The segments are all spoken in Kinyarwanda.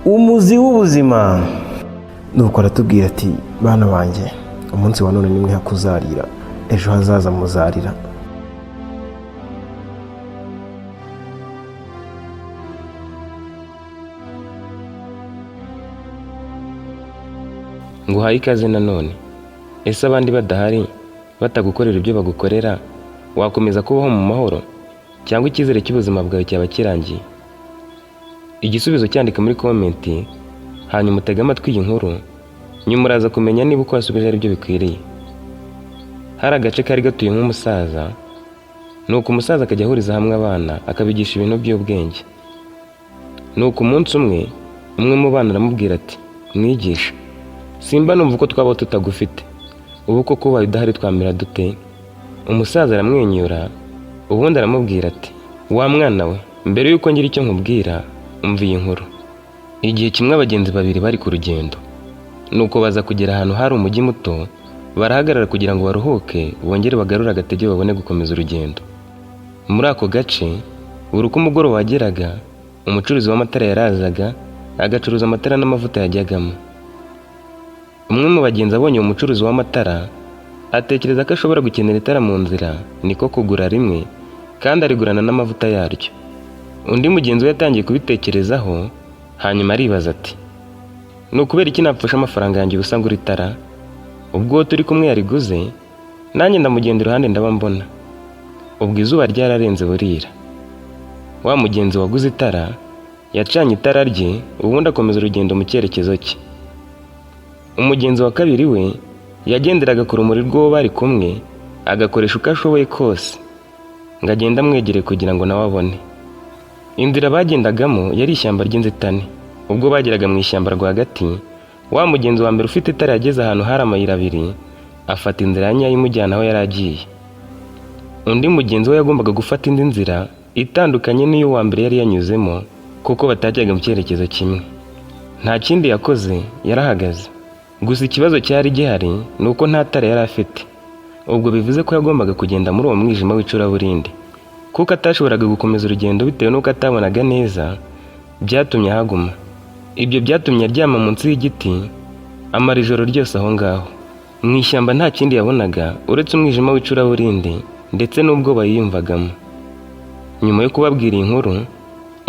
umuzi w'ubuzima. Nuko aratubwira ati bana banjye, umunsi wa none nimwe hakuzarira, ejo hazaza muzarira. nguhaye ikaze nanone. Ese abandi badahari batagukorera ibyo bagukorera, wakomeza kubaho mu mahoro cyangwa icyizere cy'ubuzima bwawe cyaba kirangiye? Igisubizo cyandika muri komenti, hanyuma utege amatwi iyi nkuru, nyuma uraza kumenya niba uko wasubije ari byo bikwiriye. Hari agace kari gatuye nk'umusaza, nuko umusaza akajya ahuriza hamwe abana akabigisha ibintu by'ubwenge. Nuko umunsi umwe mu bana aramubwira ati mwigisha, simba numva uko twabaho tutagufite, ubu koko ubaye udahari twamera dute? Umusaza aramwenyura, ubundi aramubwira ati wa mwana we, mbere y'uko ngira icyo nkubwira umva iyi nkuru. Igihe kimwe abagenzi babiri bari ku rugendo, nuko baza kugera ahantu hari umujyi muto, barahagarara kugira ngo baruhuke bongere bagarure agatege babone gukomeza urugendo. Muri ako gace buri uko umugoroba wageraga, umucuruzi w'amatara yarazaga agacuruza amatara n'amavuta yajyagamo. Umwe mu bagenzi abonye uwo mucuruzi w'amatara atekereza ko ashobora gukenera itara mu nzira, niko kugura rimwe kandi arigurana n'amavuta yaryo. Undi mugenzi we yatangiye kubitekerezaho, hanyuma aribaza ati ni ukubera iki napfusha amafaranga yanjye ubusa ngura itara? Ubwo turi kumwe yariguze, nanjye ndamugenda iruhande ndaba mbona. Ubwo izuba ryararenze burira. Wa mugenzi waguze itara yacanye itara rye, ubundi akomeza urugendo mu cyerekezo cye. Umugenzi wa kabiri we yagenderaga ku rumuri rw'uwo bari kumwe, agakoresha uko ashoboye kose ngo agende amwegereye kugira ngo nawe abone. Inzira bagendagamo yari ishyamba ry'inzitane. Ubwo bageraga mu ishyamba rwagati, wa mugenzi wa mbere ufite itara yageze ahantu hari amayira abiri, afata inzira ya nyayo imujyana aho yari agiye. Undi mugenzi we yagombaga gufata indi nzira itandukanye n'iyo uwa mbere yari yanyuzemo, kuko batajyaga mu cyerekezo kimwe. Nta kindi yakoze, yarahagaze. Gusa ikibazo cyari gihari ni uko nta tara yari afite. Ubwo bivuze ko yagombaga kugenda muri uwo mwijima w'icuraburindi, kuko atashoboraga gukomeza urugendo bitewe n'uko atabonaga neza. Byatumye ahaguma. Ibyo byatumye aryama munsi y'igiti, amara ijoro ryose aho ngaho. Mu ishyamba nta kindi yabonaga uretse umwijima w'icuraburindi ndetse n'ubwoba yiyumvagamo. Nyuma yo kubabwira iyi nkuru,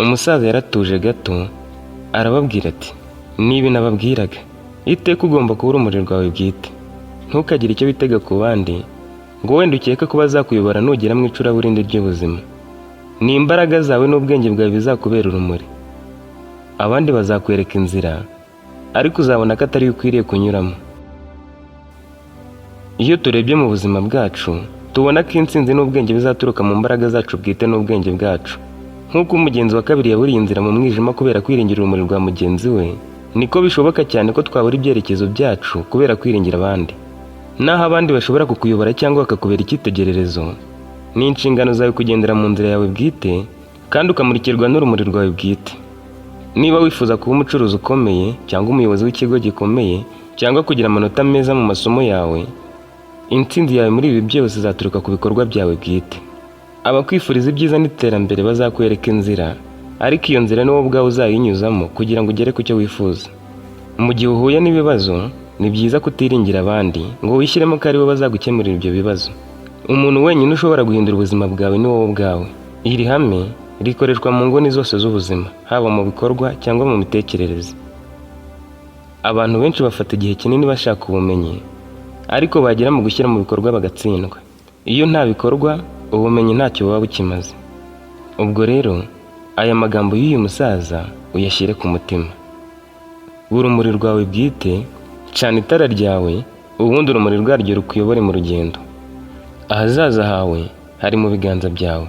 umusaza yaratuje gato, arababwira ati nibi nababwiraga, iteka ugomba kuba urumuri rwawe bwite. Ntukagire icyo bitega ku bandi ngo wenda ukeka ko bazakuyobora nugera mu icuraburindi ry'ubuzima. Ni imbaraga zawe n'ubwenge bwawe bizakubera urumuri. Abandi bazakwereka inzira, ariko uzabona ko atari ukwiriye kunyuramo. Iyo turebye mu buzima bwacu, tubona ko intsinzi n'ubwenge bizaturuka mu mbaraga zacu bwite n'ubwenge bwacu. Nk'uko umugenzi wa kabiri yaburiye inzira mu mwijima kubera kwiringira urumuri rwa mugenzi we, niko bishoboka cyane ko twabura ibyerekezo byacu kubera kwiringira abandi. Naho abandi bashobora kukuyobora cyangwa bakakubera icyitegererezo, ni inshingano zawe kugendera mu nzira yawe bwite kandi ukamurikirwa n'urumuri rwawe bwite. Niba wifuza kuba umucuruzi ukomeye cyangwa umuyobozi w'ikigo gikomeye cyangwa kugira amanota meza mu masomo yawe, intsinzi yawe muri ibi byose izaturuka ku bikorwa byawe bwite. Abakwifuriza ibyiza n'iterambere bazakwereka inzira, ariko iyo nzira ni wowe ubwawe uzayinyuzamo kugira ngo ugere ku cyo wifuza. Mu gihe uhuye n'ibibazo, ni byiza kutiringira abandi ngo wishyiremo ko ari bo bazagukemurira ibyo bibazo. Umuntu wenyine ushobora guhindura ubuzima bwawe ni wowe ubwawe. Iri hame rikoreshwa mu nguni zose z'ubuzima, haba mu bikorwa cyangwa mu mitekerereze. Abantu benshi bafata igihe kinini bashaka ubumenyi, ariko bagera mu gushyira mu bikorwa bagatsindwa. Iyo nta bikorwa, ubumenyi ntacyo buba bukimaze. Ubwo rero aya magambo y'uyu musaza uyashyire ku mutima. Urumuri rwawe bwite, cana itara ryawe, ubundi urumuri rwaryo rukuyobore mu rugendo. Ahazaza hawe hari mu biganza byawe.